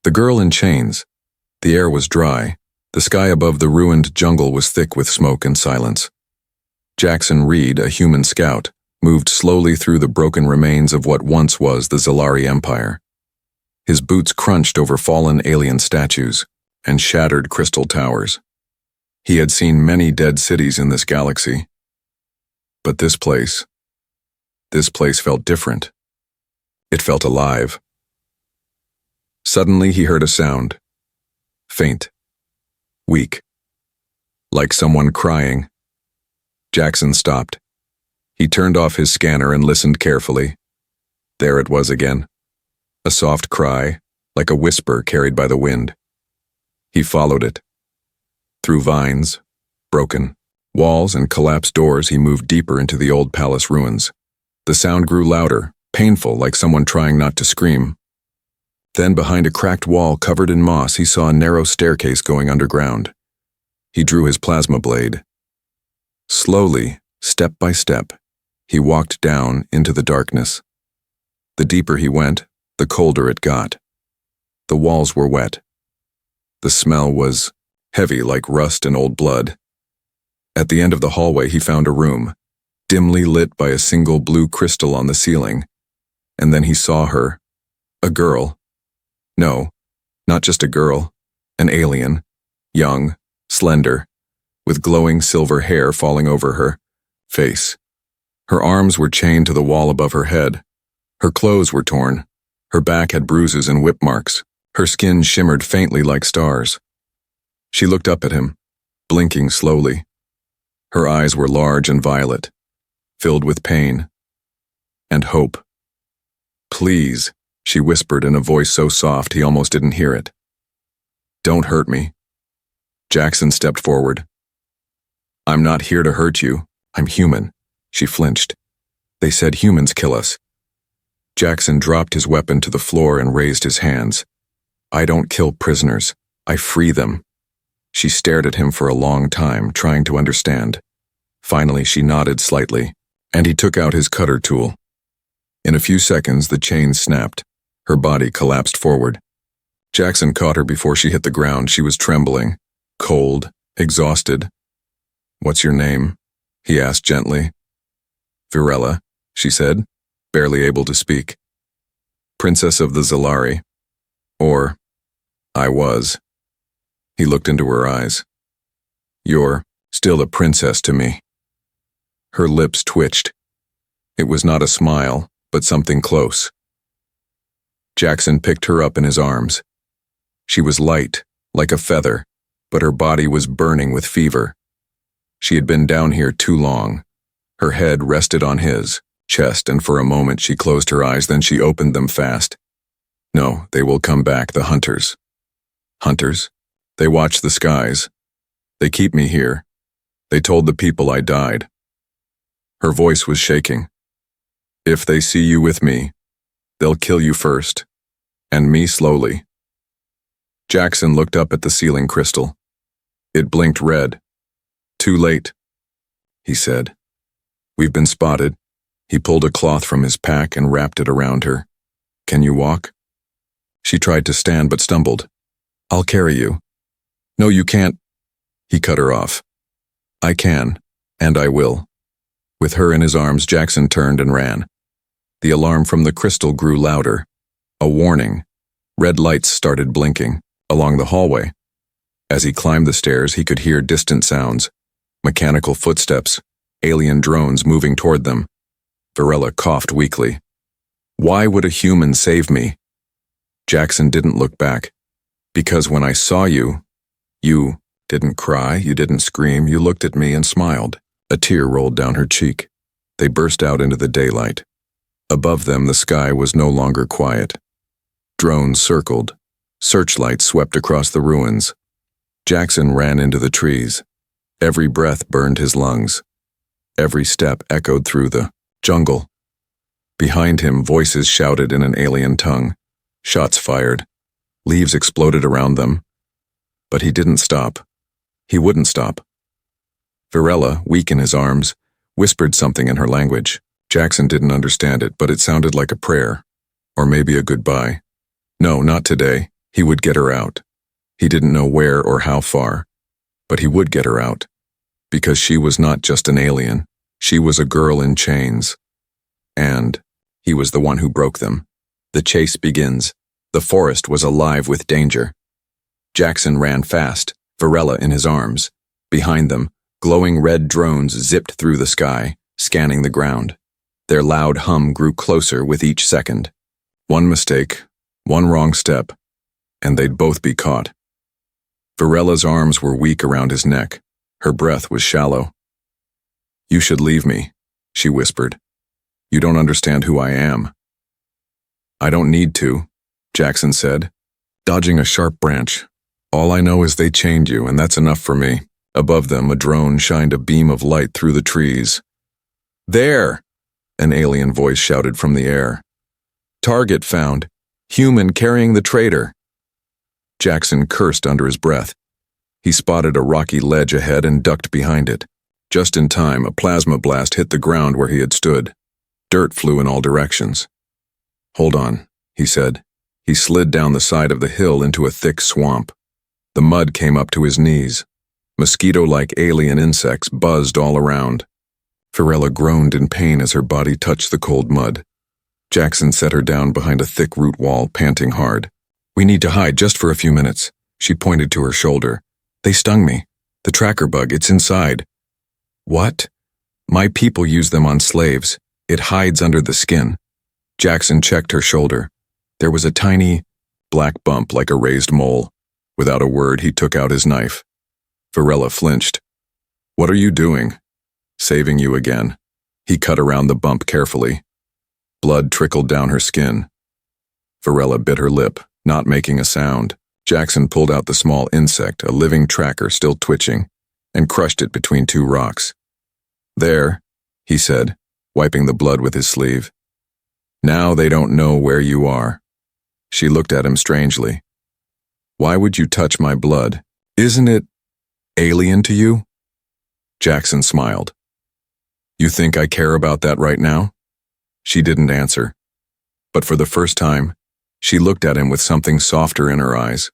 The girl in chains. The air was dry. The sky above the ruined jungle was thick with smoke and silence. Jackson Reed, a human scout, moved slowly through the broken remains of what once was the Zalari Empire. His boots crunched over fallen alien statues and shattered crystal towers. He had seen many dead cities in this galaxy. But this place felt different. It felt alive. Suddenly he heard a sound. Faint. Weak. Like someone crying. Jackson stopped. He turned off his scanner and listened carefully. There it was again. A soft cry, like a whisper carried by the wind. He followed it. Through vines, broken walls, and collapsed doors, he moved deeper into the old palace ruins. The sound grew louder, painful, like someone trying not to scream. Then, behind a cracked wall covered in moss, he saw a narrow staircase going underground. He drew his plasma blade. Slowly, step by step, he walked down into the darkness. The deeper he went, the colder it got. The walls were wet. The smell was heavy like rust and old blood. At the end of the hallway he found a room, dimly lit by a single blue crystal on the ceiling. And then he saw her. A girl. No, not just a girl. An alien. Young, slender, with glowing silver hair falling over her face. Her arms were chained to the wall above her head. Her clothes were torn. Her back had bruises and whip marks. Her skin shimmered faintly like stars. She looked up at him, blinking slowly. Her eyes were large and violet, filled with pain and hope. "Please," she whispered in a voice so soft he almost didn't hear it. "Don't hurt me." Jackson stepped forward. "I'm not here to hurt you. I'm human." She flinched. "They said humans kill us." Jackson dropped his weapon to the floor and raised his hands. "I don't kill prisoners. I free them." She stared at him for a long time, trying to understand. Finally, she nodded slightly, and he took out his cutter tool. In a few seconds, the chain snapped. Her body collapsed forward. Jackson caught her before she hit the ground. She was trembling, cold, exhausted. "What's your name?" he asked gently. "Virella," she said, barely able to speak. "Princess of the Zalari. Or, I was." He looked into her eyes. "You're still a princess to me." Her lips twitched. It was not a smile, but something close. Jackson picked her up in his arms. She was light, like a feather, but her body was burning with fever. She had been down here too long. Her head rested on his chest, and for a moment she closed her eyes, then she opened them fast. "No, they will come back, the hunters." "Hunters? They watch the skies. They keep me here. They told the people I died." Her voice was shaking. "If they see you with me, they'll kill you first, and me slowly." Jackson looked up at the ceiling crystal. It blinked red. "Too late," he said. "We've been spotted." He pulled a cloth from his pack and wrapped it around her. "Can you walk?" She tried to stand but stumbled. "I'll carry you." "No, you can't." He cut her off. "I can, and I will." With her in his arms, Jackson turned and ran. The alarm from the crystal grew louder. A warning. Red lights started blinking along the hallway. As he climbed the stairs, he could hear distant sounds. Mechanical footsteps, alien drones moving toward them. Virella coughed weakly. "Why would a human save me?" Jackson didn't look back. "Because when I saw you didn't cry, you didn't scream, you looked at me and smiled." A tear rolled down her cheek. They burst out into the daylight. Above them, the sky was no longer quiet. Drones circled. Searchlights swept across the ruins. Jackson ran into the trees. Every breath burned his lungs. Every step echoed through the jungle. Behind him, voices shouted in an alien tongue. Shots fired. Leaves exploded around them. But he didn't stop. He wouldn't stop. Virella, weak in his arms, whispered something in her language. Jackson didn't understand it, but it sounded like a prayer. Or maybe a goodbye. "No, not today," He would get her out. He didn't know where or how far, but he would get her out. Because she was not just an alien, she was a girl in chains. And he was the one who broke them. The chase begins. The forest was alive with danger. Jackson ran fast, Varela in his arms. Behind them, glowing red drones zipped through the sky, scanning the ground. Their loud hum grew closer with each second. One mistake, one wrong step, and they'd both be caught. Varela's arms were weak around his neck. Her breath was shallow. "You should leave me," she whispered. "You don't understand who I am." "I don't need to," Jackson said, dodging a sharp branch. "All I know is they chained you, and that's enough for me." Above them, a drone shined a beam of light through the trees. "There!" an alien voice shouted from the air. "Target found. Human carrying the traitor." Jackson cursed under his breath. He spotted a rocky ledge ahead and ducked behind it. Just in time, a plasma blast hit the ground where he had stood. Dirt flew in all directions. "Hold on," he said. He slid down the side of the hill into a thick swamp. The mud came up to his knees. Mosquito-like alien insects buzzed all around. Varela groaned in pain as her body touched the cold mud. Jackson set her down behind a thick root wall, panting hard. "We need to hide just for a few minutes." She pointed to her shoulder. "They stung me. The tracker bug, it's inside." "What?" "My people use them on slaves. It hides under the skin." Jackson checked her shoulder. There was a tiny, black bump like a raised mole. Without a word, he took out his knife. Varela flinched. "What are you doing?" "Saving you again." He cut around the bump carefully. Blood trickled down her skin. Varela bit her lip, not making a sound. Jackson pulled out the small insect, a living tracker still twitching, and crushed it between two rocks. "There," he said, wiping the blood with his sleeve. "Now they don't know where you are." She looked at him strangely. "Why would you touch my blood? Isn't it alien to you?" Jackson smiled. "You think I care about that right now?" She didn't answer. But for the first time, she looked at him with something softer in her eyes.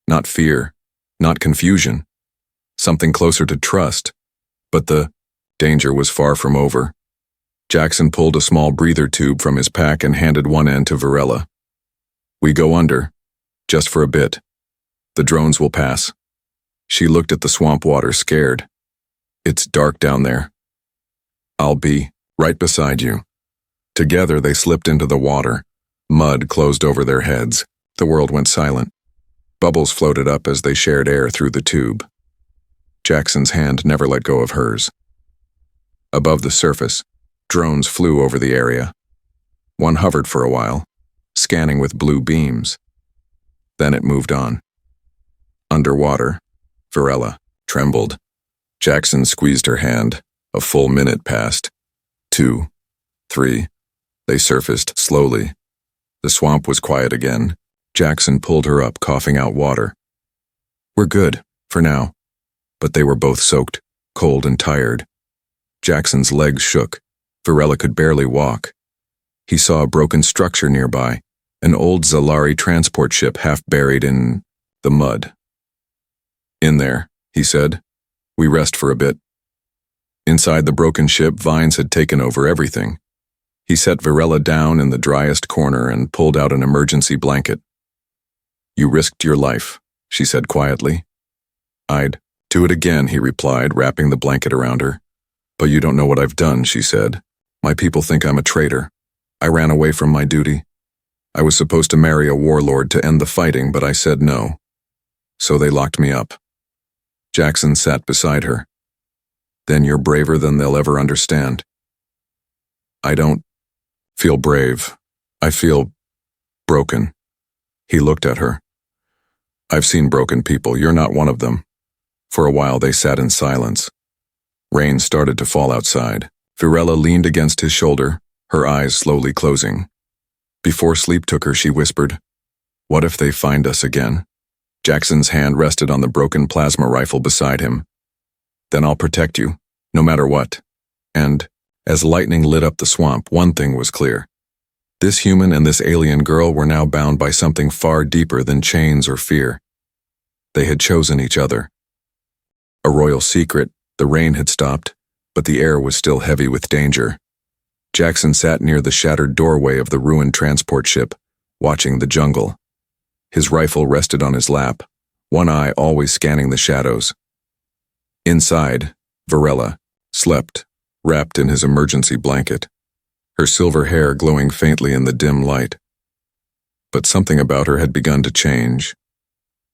Not fear, not confusion. Something closer to trust. But the danger was far from over. Jackson pulled a small breather tube from his pack and handed one end to Varela. "We go under, just for a bit. The drones will pass." She looked at the swamp water, scared. "It's dark down there." "I'll be right beside you." Together they slipped into the water. Mud closed over their heads. The world went silent. Bubbles floated up as they shared air through the tube. Jackson's hand never let go of hers. Above the surface, drones flew over the area. One hovered for a while, scanning with blue beams. Then it moved on. Underwater, Varela trembled. Jackson squeezed her hand. A full minute passed. 2, 3. They surfaced slowly. The swamp was quiet again. Jackson pulled her up, coughing out water. "We're good, for now." But they were both soaked, cold and tired. Jackson's legs shook. Varela could barely walk. He saw a broken structure nearby, an old Zalari transport ship half buried in the mud. "In there," he said. "We rest for a bit." Inside the broken ship, vines had taken over everything. He set Varela down in the driest corner and pulled out an emergency blanket. "You risked your life," she said quietly. "I'd do it again," he replied, wrapping the blanket around her. "But you don't know what I've done," she said. "My people think I'm a traitor. I ran away from my duty. I was supposed to marry a warlord to end the fighting, but I said no. So they locked me up." Jackson sat beside her. "Then you're braver than they'll ever understand." "I don't feel brave. I feel broken." He looked at her. "I've seen broken people. You're not one of them." For a while they sat in silence. Rain started to fall outside. Varela leaned against his shoulder, her eyes slowly closing. Before sleep took her, she whispered, "What if they find us again?" Jackson's hand rested on the broken plasma rifle beside him. "Then I'll protect you, no matter what." And as lightning lit up the swamp, one thing was clear. This human and this alien girl were now bound by something far deeper than chains or fear. They had chosen each other. A royal secret, the rain had stopped, but the air was still heavy with danger. Jackson sat near the shattered doorway of the ruined transport ship, watching the jungle. His rifle rested on his lap, one eye always scanning the shadows. Inside, Varela slept, wrapped in his emergency blanket, her silver hair glowing faintly in the dim light. But something about her had begun to change.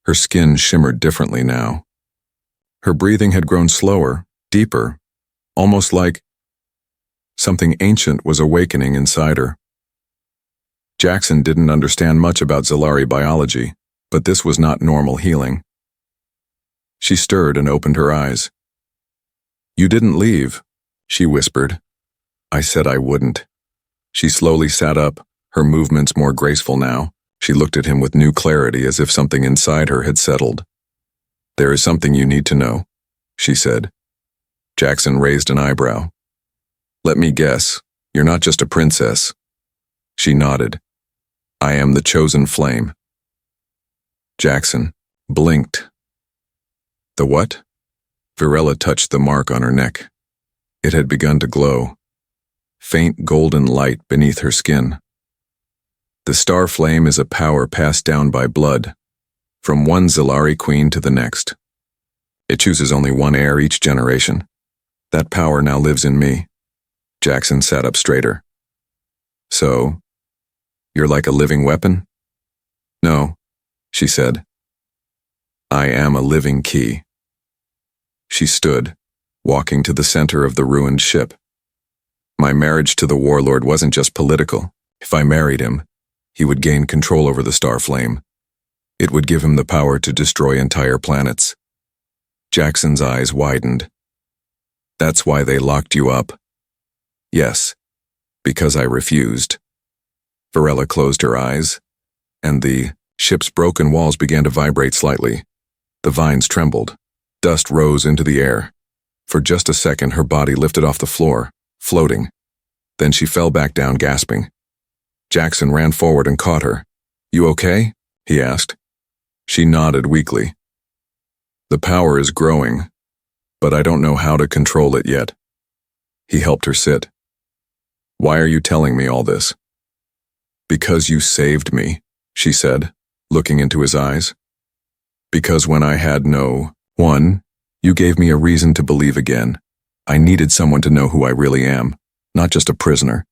Her skin shimmered differently now. Her breathing had grown slower, deeper, almost like something ancient was awakening inside her. Jackson didn't understand much about Zalari biology, but this was not normal healing. She stirred and opened her eyes. "You didn't leave," she whispered. "I said I wouldn't." She slowly sat up, her movements more graceful now. She looked at him with new clarity, as if something inside her had settled. "There is something you need to know," she said. Jackson raised an eyebrow. "Let me guess, you're not just a princess." She nodded. "I am the chosen flame." Jackson blinked. "The what?" Varela touched the mark on her neck. It had begun to glow. Faint golden light beneath her skin. The star flame is a power passed down by blood, from one Zalari queen to the next. It chooses only one heir each generation. That power now lives in me. Jackson sat up straighter. "So, you're like a living weapon?" "No," she said. "I am a living key." She stood, walking to the center of the ruined ship. "My marriage to the warlord wasn't just political. If I married him, he would gain control over the star flame. It would give him the power to destroy entire planets." Jackson's eyes widened. "That's why they locked you up?" "Yes, because I refused." Varela closed her eyes, and the ship's broken walls began to vibrate slightly. The vines trembled. Dust rose into the air. For just a second, her body lifted off the floor, floating. Then she fell back down, gasping. Jackson ran forward and caught her. "You okay?" he asked. She nodded weakly. "The power is growing, but I don't know how to control it yet." He helped her sit. "Why are you telling me all this?" "Because you saved me," she said, looking into his eyes. "Because when I had no one, you gave me a reason to believe again. I needed someone to know who I really am, not just a prisoner,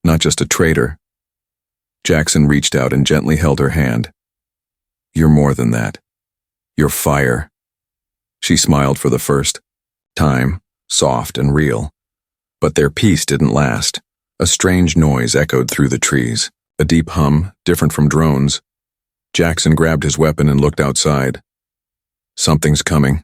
not just a traitor." Jackson reached out and gently held her hand. "You're more than that. You're fire." She smiled for the first time, soft and real. But their peace didn't last. A strange noise echoed through the trees, a deep hum, different from drones. Jackson grabbed his weapon and looked outside. Something's coming.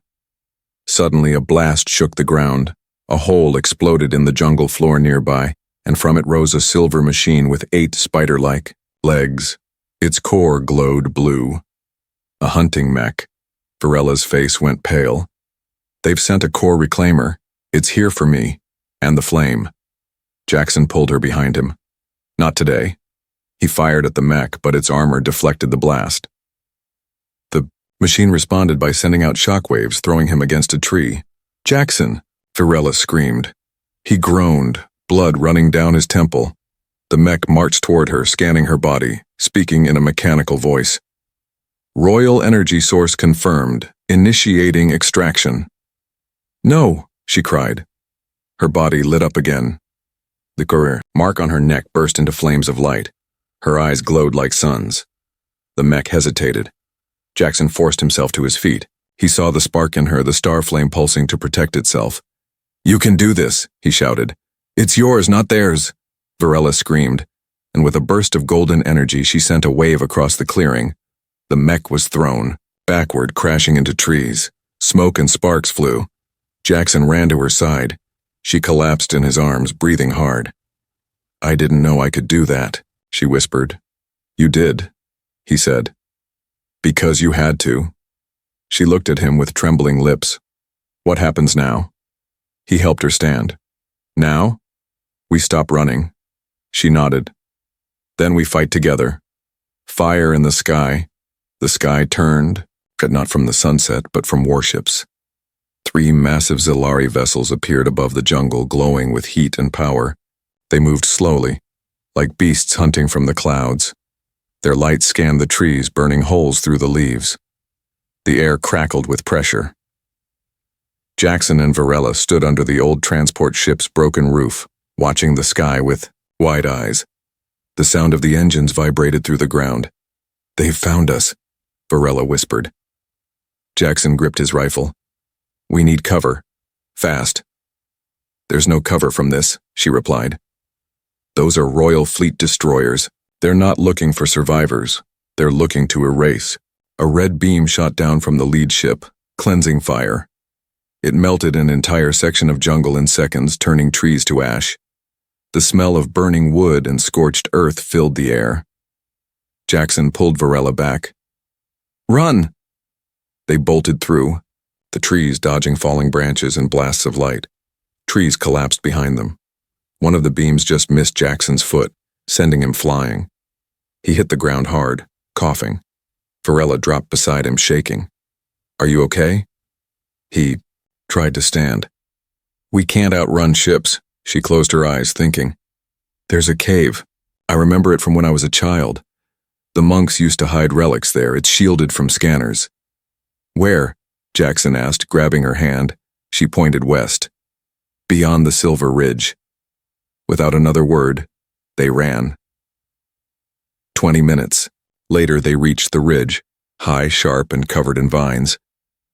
Suddenly a blast shook the ground. A hole exploded in the jungle floor nearby, and from it rose a silver machine with 8 spider-like legs. Its core glowed blue. A hunting mech. Varela's face went pale. "They've sent a core reclaimer. It's here for me. And the flame." Jackson pulled her behind him. "Not today." He fired at the mech, but its armor deflected the blast. The machine responded by sending out shockwaves, throwing him against a tree. "Jackson!" Varela screamed. He groaned, blood running down his temple. The mech marched toward her, scanning her body, speaking in a mechanical voice. "Royal energy source confirmed. Initiating extraction." "No!" she cried. Her body lit up again. The career mark on her neck burst into flames of light. Her eyes glowed like suns. The mech hesitated. Jackson forced himself to his feet. He saw the spark in her, the star flame pulsing to protect itself. "You can do this," he shouted. "It's yours, not theirs." Varela screamed, and with a burst of golden energy she sent a wave across the clearing. The mech was thrown, backward, crashing into trees. Smoke and sparks flew. Jackson ran to her side. She collapsed in his arms, breathing hard. "I didn't know I could do that," she whispered. "You did," he said. "Because you had to." She looked at him with trembling lips. "What happens now?" He helped her stand. "Now? We stop running." She nodded. Then we fight together. Fire in the sky. The sky turned, not from the sunset, but from warships. 3 massive Zilari vessels appeared above the jungle, glowing with heat and power. They moved slowly, like beasts hunting from the clouds. Their light scanned the trees, burning holes through the leaves. The air crackled with pressure. Jackson and Varela stood under the old transport ship's broken roof, watching the sky with wide eyes. The sound of the engines vibrated through the ground. "They've found us," Varela whispered. Jackson gripped his rifle. "We need cover. Fast." "There's no cover from this," she replied. "Those are Royal Fleet destroyers. They're not looking for survivors. They're looking to erase." A red beam shot down from the lead ship, cleansing fire. It melted an entire section of jungle in seconds, turning trees to ash. The smell of burning wood and scorched earth filled the air. Jackson pulled Varela back. "Run!" They bolted through, the trees dodging falling branches and blasts of light. Trees collapsed behind them. One of the beams just missed Jackson's foot, sending him flying. He hit the ground hard, coughing. Varela dropped beside him, shaking. "Are you okay?" He tried to stand. "We can't outrun ships." She closed her eyes, thinking. "There's a cave. I remember it from when I was a child. The monks used to hide relics there. It's shielded from scanners." "Where?" Jackson asked, grabbing her hand. She pointed west. "Beyond the Silver Ridge." Without another word, they ran. 20 minutes. Later they reached the ridge, high, sharp, and covered in vines.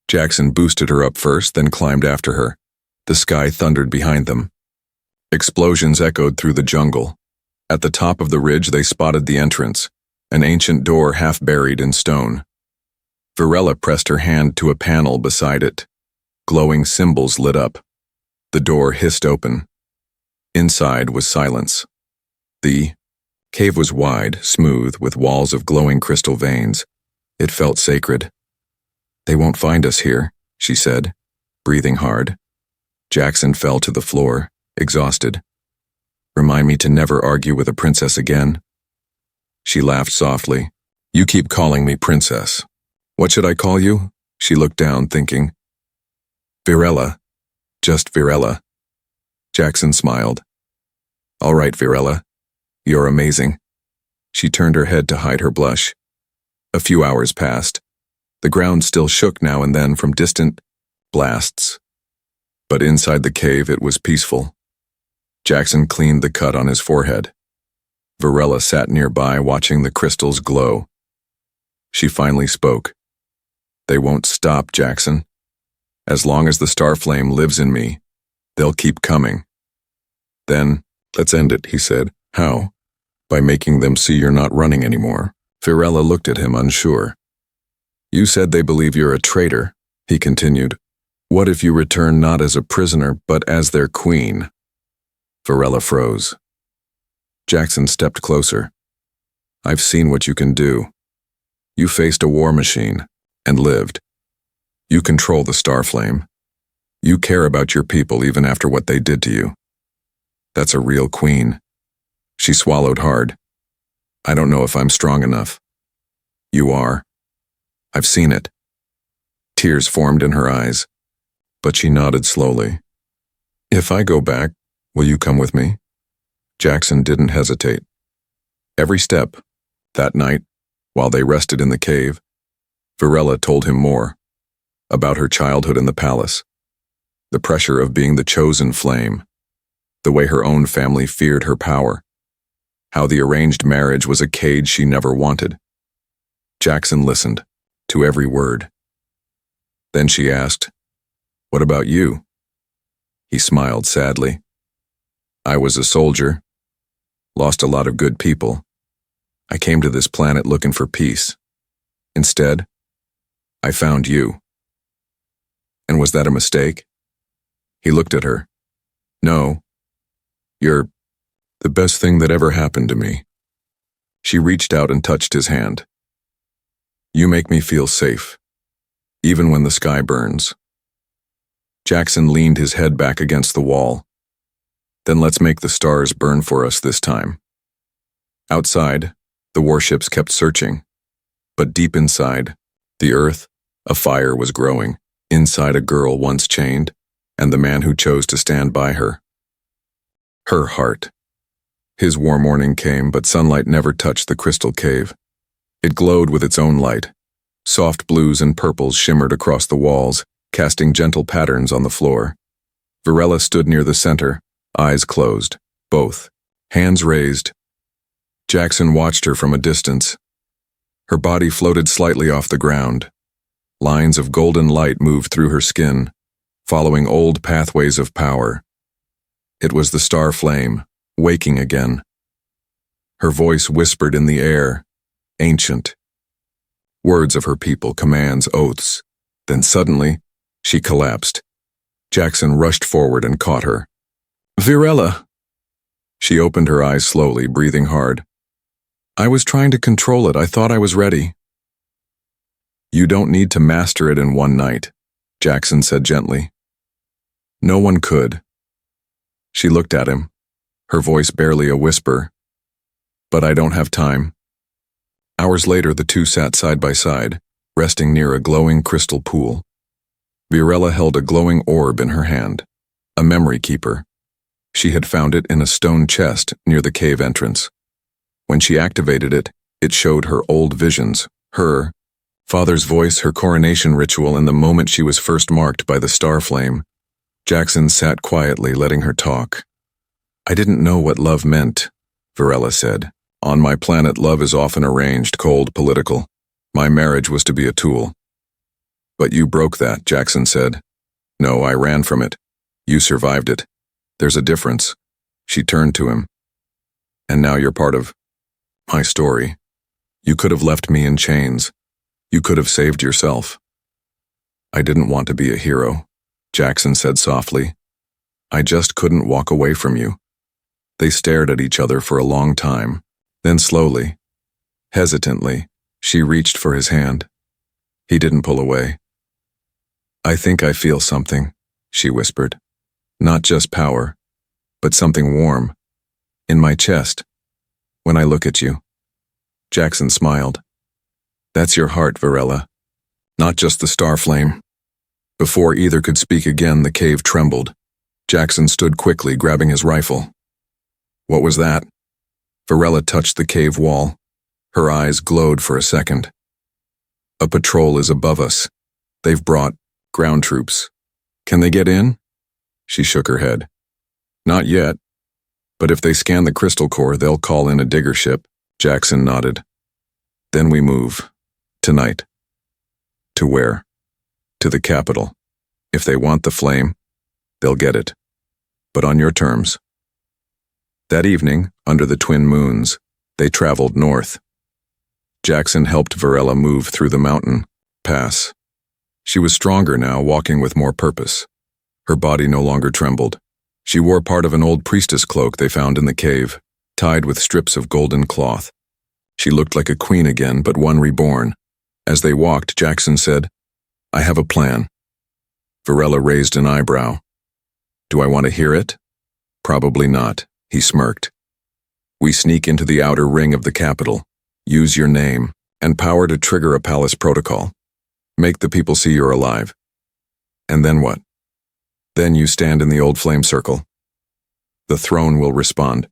Jackson boosted her up first, then climbed after her. The sky thundered behind them. Explosions echoed through the jungle. At the top of the ridge they spotted the entrance, an ancient door half buried in stone. Varela pressed her hand to a panel beside it. Glowing symbols lit up. The door hissed open. Inside was silence. The cave was wide, smooth, with walls of glowing crystal veins. It felt sacred. "They won't find us here," she said, breathing hard. Jackson fell to the floor, exhausted. "Remind me to never argue with a princess again." She laughed softly. "You keep calling me princess. What should I call you?" She looked down, thinking. "Varela. Just Varela." Jackson smiled. "All right, Varela. You're amazing." She turned her head to hide her blush. A few hours passed. The ground still shook now and then from distant blasts. But inside the cave it was peaceful. Jackson cleaned the cut on his forehead. Varela sat nearby, watching the crystals glow. She finally spoke. "They won't stop, Jackson. As long as the star flame lives in me, they'll keep coming." "Then, let's end it," he said. "How?" "By making them see you're not running anymore." Varela looked at him, unsure. "You said they believe you're a traitor," he continued. "What if you return not as a prisoner, but as their queen?" Varela froze. Jackson stepped closer. "I've seen what you can do. You faced a war machine and lived. You control the star flame. You care about your people even after what they did to you. That's a real queen." She swallowed hard. "I don't know if I'm strong enough." "You are. I've seen it." Tears formed in her eyes, but she nodded slowly. "If I go back, will you come with me?" Jackson didn't hesitate. Every step, that night, while they rested in the cave, Varela told him more, about her childhood in the palace, the pressure of being the chosen flame, the way her own family feared her power, how the arranged marriage was a cage she never wanted. Jackson listened to every word. Then she asked, "What about you?" He smiled sadly. "I was a soldier, lost a lot of good people. I came to this planet looking for peace. Instead, I found you." "And was that a mistake?" He looked at her. "No. You're the best thing that ever happened to me." She reached out and touched his hand. "You make me feel safe, even when the sky burns." Jackson leaned his head back against the wall. "Then let's make the stars burn for us this time." Outside, the warships kept searching. But deep inside, the earth, a fire was growing, inside a girl once chained, and the man who chose to stand by her. Her heart. His war morning came, but sunlight never touched the crystal cave. It glowed with its own light. Soft blues and purples shimmered across the walls, casting gentle patterns on the floor. Varela stood near the center, eyes closed, both, hands raised. Jackson watched her from a distance. Her body floated slightly off the ground. Lines of golden light moved through her skin, following old pathways of power. It was the star flame, waking again. Her voice whispered in the air, ancient. Words of her people, commands, oaths. Then suddenly, she collapsed. Jackson rushed forward and caught her. "Virella!" She opened her eyes slowly, breathing hard. "I was trying to control it. I thought I was ready." "You don't need to master it in one night," Jackson said gently. "No one could." She looked at him, her voice barely a whisper. "But I don't have time." Hours later, the two sat side by side, resting near a glowing crystal pool. Virella held a glowing orb in her hand, a memory keeper. She had found it in a stone chest near the cave entrance. When she activated it, it showed her old visions, her father's voice, her coronation ritual, and the moment she was first marked by the star flame. Jackson sat quietly, letting her talk. "I didn't know what love meant," Virella said. "On my planet, love is often arranged, cold, political. My marriage was to be a tool." "But you broke that," Jackson said. "No, I ran from it. You survived it. There's a difference." She turned to him. "And now you're part of my story. You could have left me in chains. You could have saved yourself." "I didn't want to be a hero," Jackson said softly. "I just couldn't walk away from you." They stared at each other for a long time. Then slowly, hesitantly, she reached for his hand. He didn't pull away. "I think I feel something," she whispered. "Not just power, but something warm. In my chest. When I look at you." Jackson smiled. "That's your heart, Virella. Not just the star flame." Before either could speak again, the cave trembled. Jackson stood quickly, grabbing his rifle. "What was that?" Virella touched the cave wall. Her eyes glowed for a second. "A patrol is above us. They've brought ground troops. Can they get in?" She shook her head. "Not yet. But if they scan the crystal core, they'll call in a digger ship." Jackson nodded. "Then we move. Tonight." "To where?" "To the capital. If they want the flame, they'll get it. But on your terms." That evening, under the twin moons, they traveled north. Jackson helped Virella move through the mountain pass. She was stronger now, walking with more purpose. Her body no longer trembled. She wore part of an old priestess cloak they found in the cave, tied with strips of golden cloth. She looked like a queen again, but one reborn. As they walked, Jackson said, "I have a plan." Virella raised an eyebrow. "Do I want to hear it?" "Probably not," he smirked. "We sneak into the outer ring of the capital, use your name and power to trigger a palace protocol. Make the people see you're alive. And then what? Then you stand in the old flame circle. The throne will respond.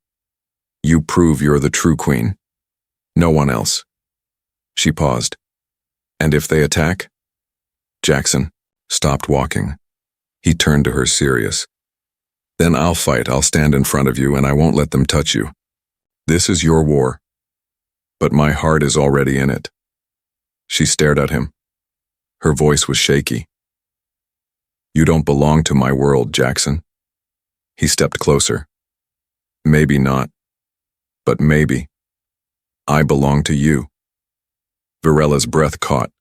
You prove you're the true queen. No one else." She paused. "And if they attack?" Jackson stopped walking. He turned to her, serious. "Then I'll fight. I'll stand in front of you, and I won't let them touch you. This is your war. But my heart is already in it." She stared at him. Her voice was shaky. "You don't belong to my world, Jackson." He stepped closer. "Maybe not. But maybe. I belong to you." Virella's breath caught.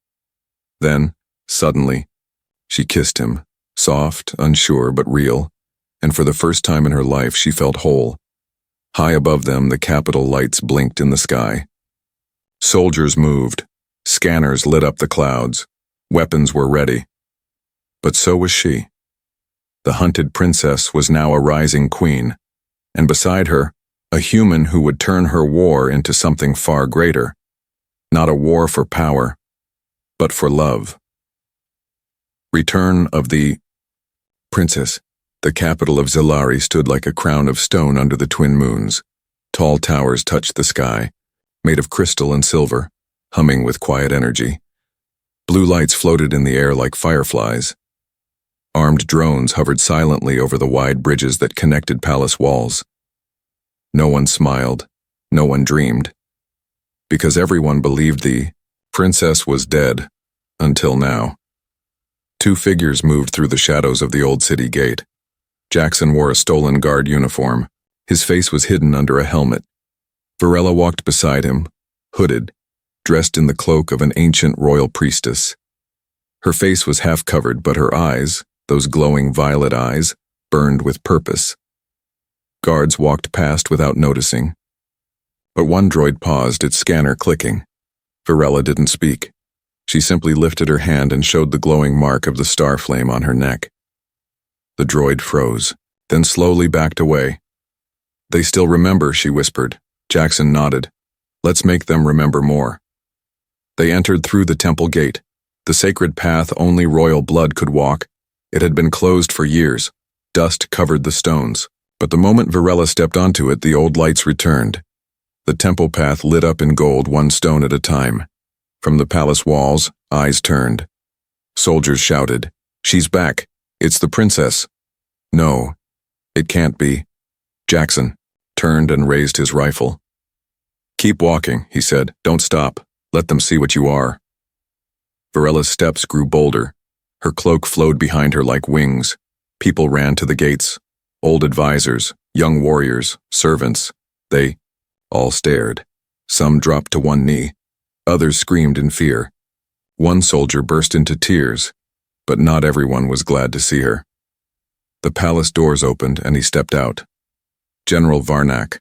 Then, suddenly, she kissed him, soft, unsure, but real, and for the first time in her life she felt whole. High above them, the capital lights blinked in the sky. Soldiers moved. Scanners lit up the clouds. Weapons were ready. But so was she. The hunted princess was now a rising queen, and beside her, A human who would turn her war into something far greater. Not a war for power, but for love. Return of the Princess. The capital of Zilari stood like a crown of stone under the twin moons. Tall towers touched the sky, made of crystal and silver, humming with quiet energy. Blue lights floated in the air like fireflies. Armed drones hovered silently over the wide bridges that connected palace walls. No one smiled, no one dreamed, because everyone believed the princess was dead, until now. Two figures moved through the shadows of the old city gate. Jackson wore a stolen guard uniform. His face was hidden under a helmet. Varela walked beside him, hooded, dressed in the cloak of an ancient royal priestess. Her face was half covered, but her eyes, those glowing violet eyes, burned with purpose. Guards walked past without noticing. But one droid paused, its scanner clicking. Varela didn't speak. She simply lifted her hand and showed the glowing mark of the star flame on her neck. The droid froze, then slowly backed away. "They still remember," she whispered. Jackson nodded. "Let's make them remember more." They entered through the temple gate, the sacred path only royal blood could walk. It had been closed for years. Dust covered the stones. But the moment Varela stepped onto it, the old lights returned. The temple path lit up in gold, one stone at a time. From the palace walls, eyes turned. Soldiers shouted, "She's back! It's the princess!" "No, it can't be." Jackson turned and raised his rifle. "Keep walking," he said. "Don't stop. Let them see what you are." Varela's steps grew bolder. Her cloak flowed behind her like wings. People ran to the gates. Old advisors, young warriors, servants. They all stared. Some dropped to one knee. Others screamed in fear. One soldier burst into tears, but not everyone was glad to see her. The palace doors opened and he stepped out. General Varnak,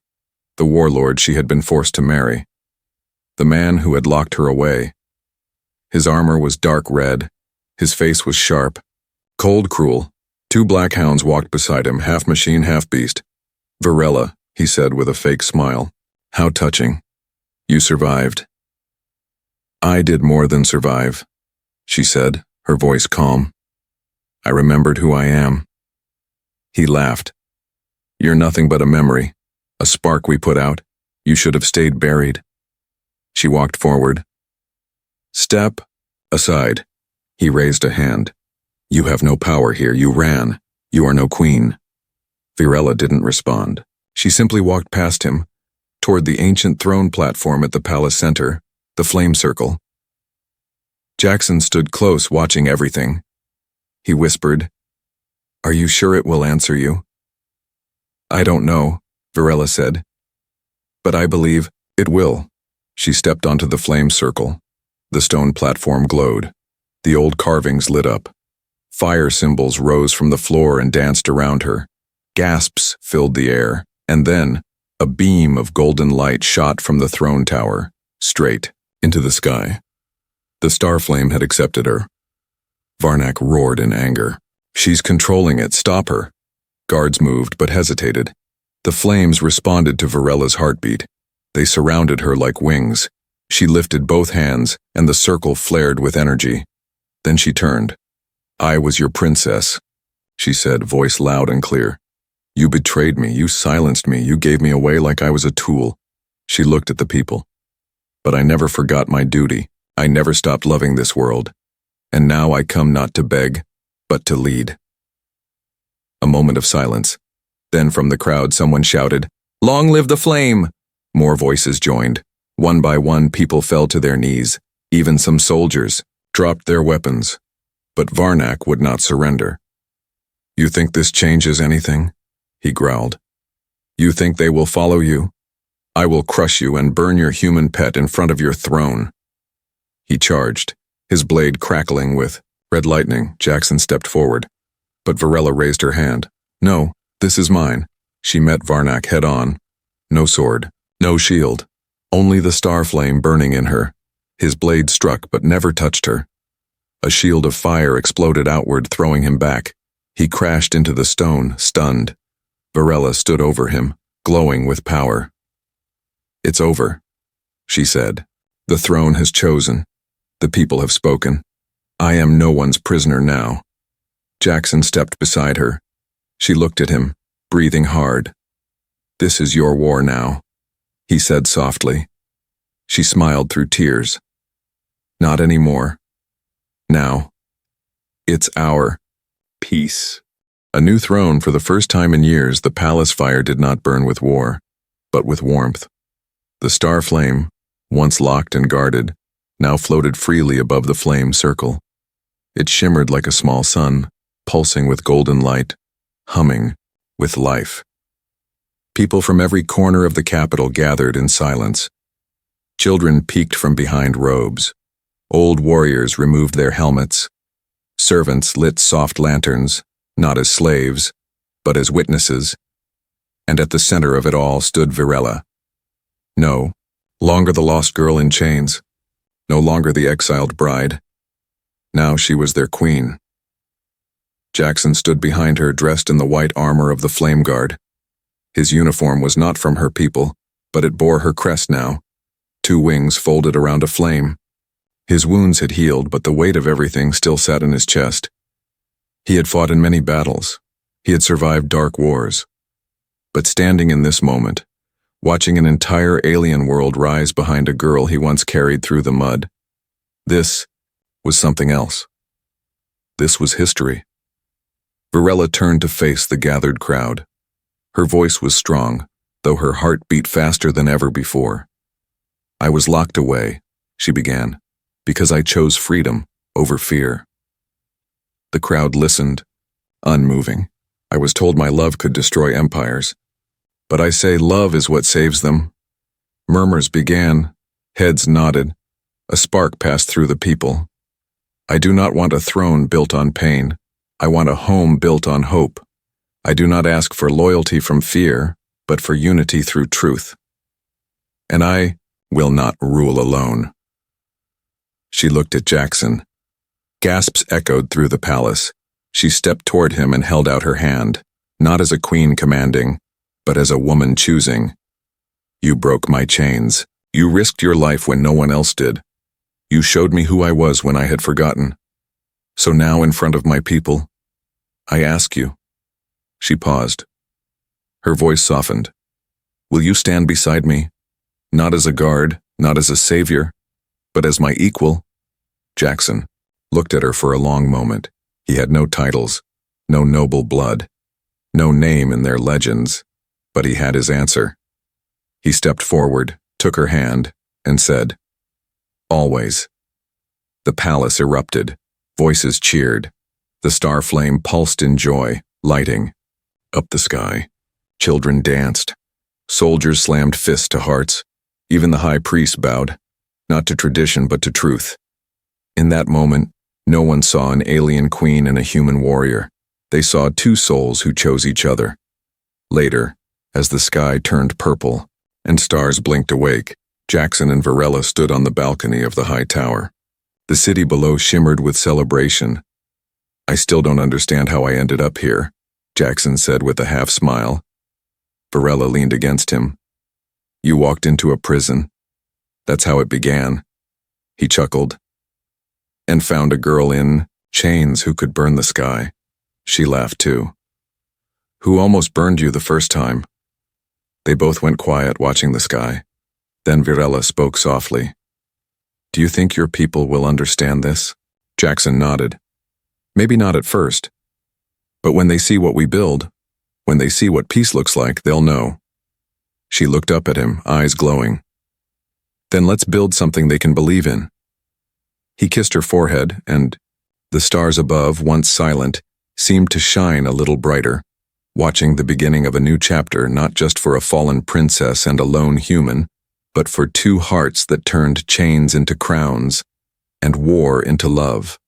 the warlord she had been forced to marry. The man who had locked her away. His armor was dark red. His face was sharp, cold, cruel. Two black hounds walked beside him, half machine, half beast. "Varela," he said with a fake smile. "How touching. You survived." "I did more than survive," she said, her voice calm. "I remembered who I am." He laughed. "You're nothing but a memory, a spark we put out. You should have stayed buried." She walked forward. "Step aside." He raised a hand. "You have no power here. You ran. You are no queen." Varela didn't respond. She simply walked past him, toward the ancient throne platform at the palace center, the flame circle. Jackson stood close, watching everything. He whispered, "Are you sure it will answer you?" "I don't know," Varela said. "But I believe it will." She stepped onto the flame circle. The stone platform glowed. The old carvings lit up. Fire symbols rose from the floor and danced around her. Gasps filled the air, and then a beam of golden light shot from the throne tower, straight into the sky. The star flame had accepted her. Varnak roared in anger. "She's controlling it. Stop her." Guards moved but hesitated. The flames responded to Varela's heartbeat. They surrounded her like wings. She lifted both hands, and the circle flared with energy. Then she turned. "I was your princess," she said, voice loud and clear. "You betrayed me, you silenced me, you gave me away like I was a tool." She looked at the people. "But I never forgot my duty. I never stopped loving this world. And now I come not to beg, but to lead." A moment of silence. Then from the crowd someone shouted, "Long live the flame!" More voices joined. One by one people fell to their knees. Even some soldiers dropped their weapons. But Varnak would not surrender. "You think this changes anything?" he growled. "You think they will follow you? I will crush you and burn your human pet in front of your throne." He charged, his blade crackling with red lightning. Jackson stepped forward. But Varela raised her hand. "No, this is mine." She met Varnak head on. No sword, no shield, only the star flame burning in her. His blade struck but never touched her. A shield of fire exploded outward, throwing him back. He crashed into the stone, stunned. Varela stood over him, glowing with power. "It's over," she said. "The throne has chosen. The people have spoken. I am no one's prisoner now." Jackson stepped beside her. She looked at him, breathing hard. "This is your war now," he said softly. She smiled through tears. "Not anymore. Now, it's our peace." A new throne. For the first time in years, the palace fire did not burn with war, but with warmth. The star flame, once locked and guarded, now floated freely above the flame circle. It shimmered like a small sun, pulsing with golden light, humming with life. People from every corner of the capital gathered in silence. Children peeked from behind robes. Old warriors removed their helmets. Servants lit soft lanterns, not as slaves, but as witnesses. And at the center of it all stood Virella. No longer the lost girl in chains. No longer the exiled bride. Now she was their queen. Jackson stood behind her, dressed in the white armor of the Flame Guard. His uniform was not from her people, but it bore her crest now, 2 wings folded around a flame. His wounds had healed, but the weight of everything still sat in his chest. He had fought in many battles. He had survived dark wars. But standing in this moment, watching an entire alien world rise behind a girl he once carried through the mud, this was something else. This was history. Virella turned to face the gathered crowd. Her voice was strong, though her heart beat faster than ever before. "I was locked away," she began, "because I chose freedom over fear." The crowd listened, unmoving. "I was told my love could destroy empires. But I say love is what saves them." Murmurs began, heads nodded, a spark passed through the people. "I do not want a throne built on pain. I want a home built on hope. I do not ask for loyalty from fear, but for unity through truth. And I will not rule alone." She looked at Jackson. Gasps echoed through the palace. She stepped toward him and held out her hand, not as a queen commanding, but as a woman choosing. "You broke my chains. You risked your life when no one else did. You showed me who I was when I had forgotten. So now in front of my people, I ask you." She paused. Her voice softened. "Will you stand beside me? Not as a guard, not as a savior, but as my equal?" Jackson looked at her for a long moment. He had no titles, no noble blood, no name in their legends, but he had his answer. He stepped forward, took her hand, and said, "Always." The palace erupted. Voices cheered. The star flame pulsed in joy, lighting up the sky. Children danced. Soldiers slammed fists to hearts. Even the high priest bowed, not to tradition but to truth. In that moment, no one saw an alien queen and a human warrior. They saw 2 souls who chose each other. Later, as the sky turned purple and stars blinked awake, Jackson and Virella stood on the balcony of the high tower. The city below shimmered with celebration. "I still don't understand how I ended up here," Jackson said with a half smile. Virella leaned against him. "You walked into a prison. That's how it began." He chuckled. "And found a girl in chains who could burn the sky." She laughed too. "Who almost burned you the first time." They both went quiet, watching the sky. Then Virella spoke softly. "Do you think your people will understand this?" Jackson nodded. "Maybe not at first. But when they see what we build, when they see what peace looks like, they'll know." She looked up at him, eyes glowing. "Then let's build something they can believe in." He kissed her forehead, and the stars above, once silent, seemed to shine a little brighter, watching the beginning of a new chapter, not just for a fallen princess and a lone human, but for 2 hearts that turned chains into crowns and war into love.